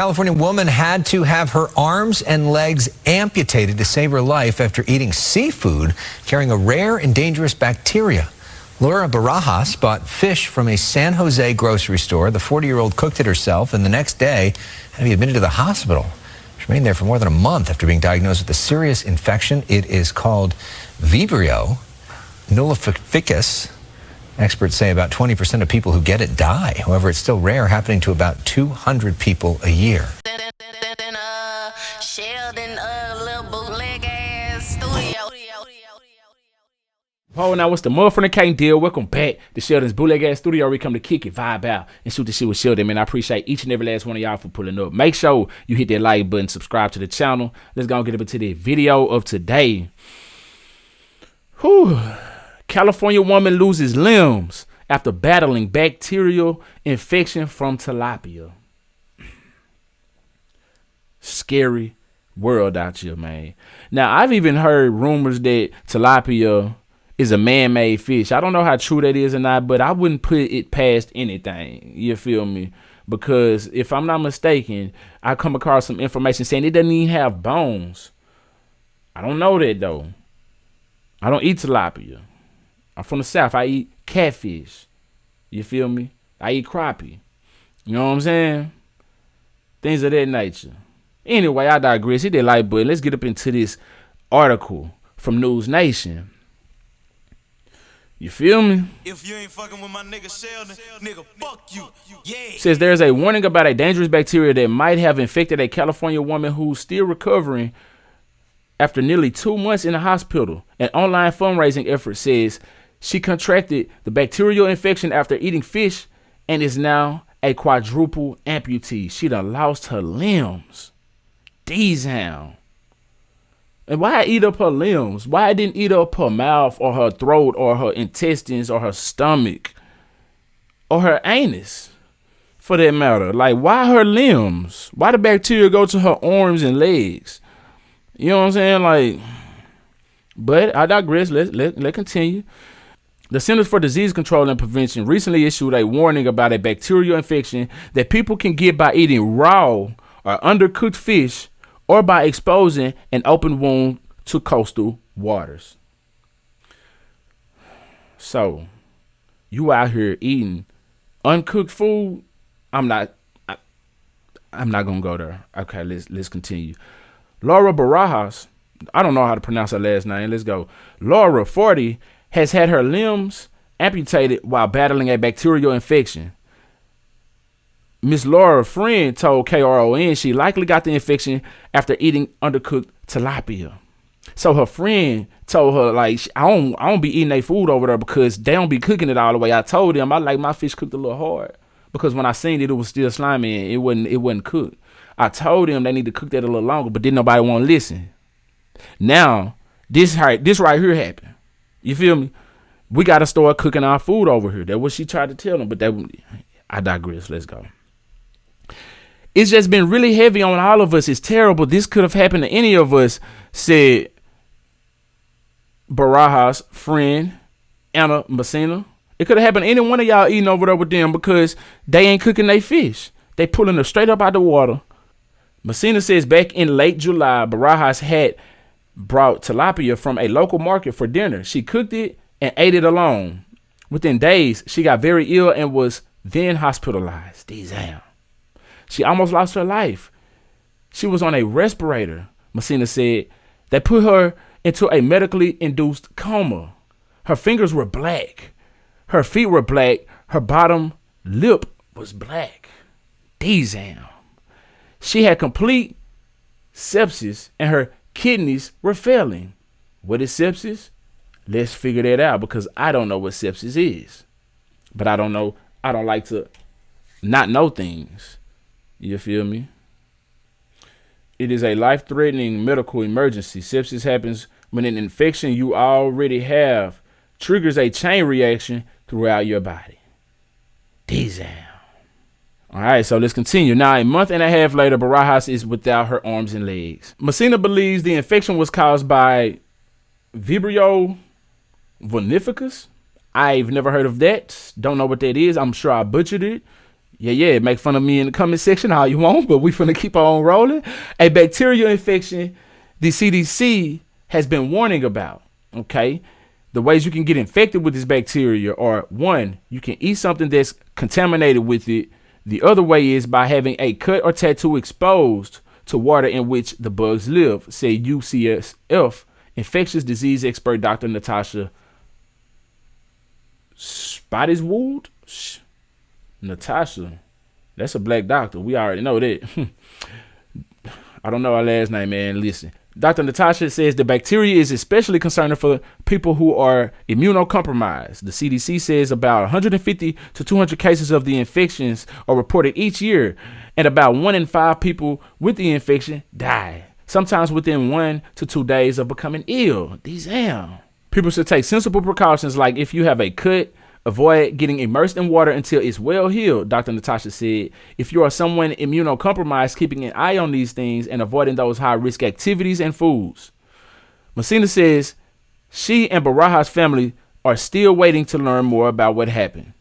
California woman had to have her arms and legs amputated to save her life after eating seafood carrying a rare and dangerous bacteria. Laura Barajas bought fish from a San Jose grocery store. The 40-year-old cooked it herself, and the next day had to be admitted to the hospital. She remained there for more than a month after being diagnosed with a serious infection. It is called Vibrio nullificus. Experts say about 20% of people who get it die. However, it's still rare, happening to about 200 people a year. Sheldon, little bootleg ass studio. Oh, now what's the motherfucking can't deal? Welcome back to Sheldon's bootleg ass studio. We come to kick it, vibe out, and shoot the shit with Sheldon. Man, I appreciate each and every last one of y'all for pulling up. Make sure you hit that like button, subscribe to the channel. Let's go and get into the video of today. Whew. California woman loses limbs after battling bacterial infection from tilapia. Scary world out here, man. Now, I've even heard rumors that tilapia is a man-made fish. I don't know how true that is or not, but I wouldn't put it past anything. You feel me? Because if I'm not mistaken, I come across some information saying it doesn't even have bones. I don't know that, though. I don't eat tilapia. I'm from the South. I eat catfish. You feel me? I eat crappie. You know what I'm saying? Things of that nature. Anyway, I digress. Hit that like button. Let's get up into this article from News Nation. You feel me? If you ain't fucking with my nigga Sheldon, nigga, fuck you. Yeah. Says there's a warning about a dangerous bacteria that might have infected a California woman who's still recovering after nearly 2 months in the hospital. An online fundraising effort says she contracted the bacterial infection after eating fish and is now a quadruple amputee. She done lost her limbs. D-Zound. And why eat up her limbs? Why I didn't eat up her mouth or her throat or her intestines or her stomach or her anus, for that matter? Like, why her limbs? Why the bacteria go to her arms and legs? You know what I'm saying? Like, but I digress. Let's continue. The Centers for Disease Control and Prevention recently issued a warning about a bacterial infection that people can get by eating raw or undercooked fish or by exposing an open wound to coastal waters. So, you out here eating uncooked food? I'm not gonna go there. Okay, let's continue. Laura Barajas, I don't know how to pronounce her last name. Let's go. Laura, 40, has had her limbs amputated while battling a bacterial infection. Miss Laura's friend told KRON she likely got the infection after eating undercooked tilapia. So her friend told her, like, I don't be eating their food over there because they don't be cooking it all the way. I told them I like my fish cooked a little hard because when I seen it, it was still slimy and it wasn't cooked. I told them they need to cook that a little longer, but didn't nobody want to listen. Now, this right here happened. You feel me? We got to start cooking our food over here. That's what she tried to tell them, but I digress. Let's go. It's just been really heavy on all of us. It's terrible. This could have happened to any of us, said Barajas' friend, Anna Messina. It could have happened to any one of y'all eating over there with them because they ain't cooking their fish. They pulling it straight up out the water. Messina says back in late July, Barajas had brought tilapia from a local market for dinner. She cooked it and ate it alone. Within days, she got very ill and was then hospitalized. Damn. She almost lost her life. She was on a respirator, Messina said. They put her into a medically induced coma. Her fingers were black. Her feet were black. Her bottom lip was black. Damn. She had complete sepsis and her kidneys were failing. What is sepsis? Let's figure that out because I don't know what sepsis is. But I don't know. I don't like to not know things. You feel me? It is a life-threatening medical emergency. Sepsis happens when an infection you already have triggers a chain reaction throughout your body. Damn. All right, so let's continue. Now, a month and a half later, Barajas is without her arms and legs. Messina believes the infection was caused by Vibrio vinificus. I've never heard of that. Don't know what that is. I'm sure I butchered it. Yeah, make fun of me in the comment section all you want, but we finna keep on rolling. A bacterial infection the CDC has been warning about, okay? The ways you can get infected with this bacteria are, one, you can eat something that's contaminated with it. The other way is by having a cut or tattoo exposed to water in which the bugs live, say UCSF infectious disease expert Dr. Natasha Spottiswoode. Natasha, that's a black doctor. We already know that. I don't know her last name, man. Listen. Dr. Natasha says the bacteria is especially concerning for people who are immunocompromised. The CDC says about 150 to 200 cases of the infections are reported each year, and about 1 in 5 people with the infection die, sometimes within 1 to 2 days of becoming ill. Damn. People should take sensible precautions, like if you have a cut, avoid getting immersed in water until it's well healed, Dr. Natasha said. If you are someone immunocompromised, keeping an eye on these things and avoiding those high-risk activities and foods. Messina says she and Baraha's family are still waiting to learn more about what happened.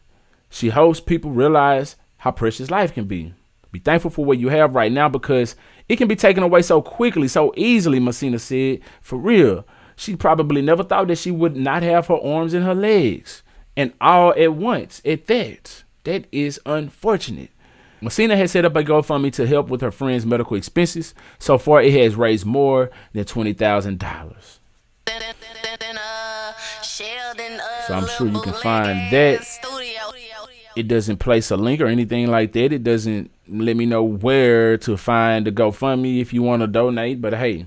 She hopes people realize how precious life can be. Be thankful for what you have right now because it can be taken away so quickly, so easily, Messina said. For real, she probably never thought that she would not have her arms and her legs. And all at once, at that. That is unfortunate. Messina has set up a GoFundMe to help with her friend's medical expenses. So far, it has raised more than $20,000. So I'm sure you can find that. It doesn't place a link or anything like that. It doesn't let me know where to find the GoFundMe if you want to donate. But hey,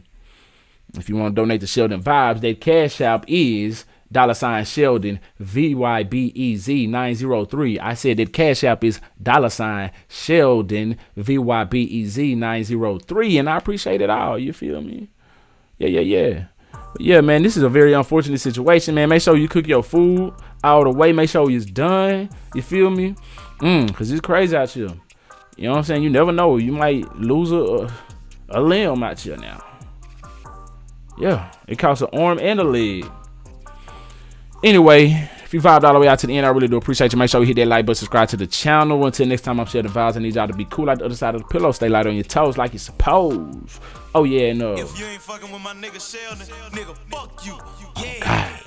if you want to donate to SheldonVybez, that Cash App is $Sheldon VYBEZ 903. I said that Cash App is $Sheldon VYBEZ 903, and I appreciate it all. You feel me? Yeah. But yeah, man, this is a very unfortunate situation, man. Make sure you cook your food all the way. Make sure it's done. You feel me? Cause it's crazy out here. You know what I'm saying? You never know. You might lose a limb out here now. Yeah, it costs an arm and a leg. Anyway, if you vibed all the way out to the end, I really do appreciate you. Make sure you hit that like button, subscribe to the channel. Until next time, I'm SheldonVybez. I need y'all to be cool out the other side of the pillow. Stay light on your toes like you're supposed. Oh, yeah, no. If you ain't fucking with my nigga Sheldon, nigga, fuck you. Yeah. God.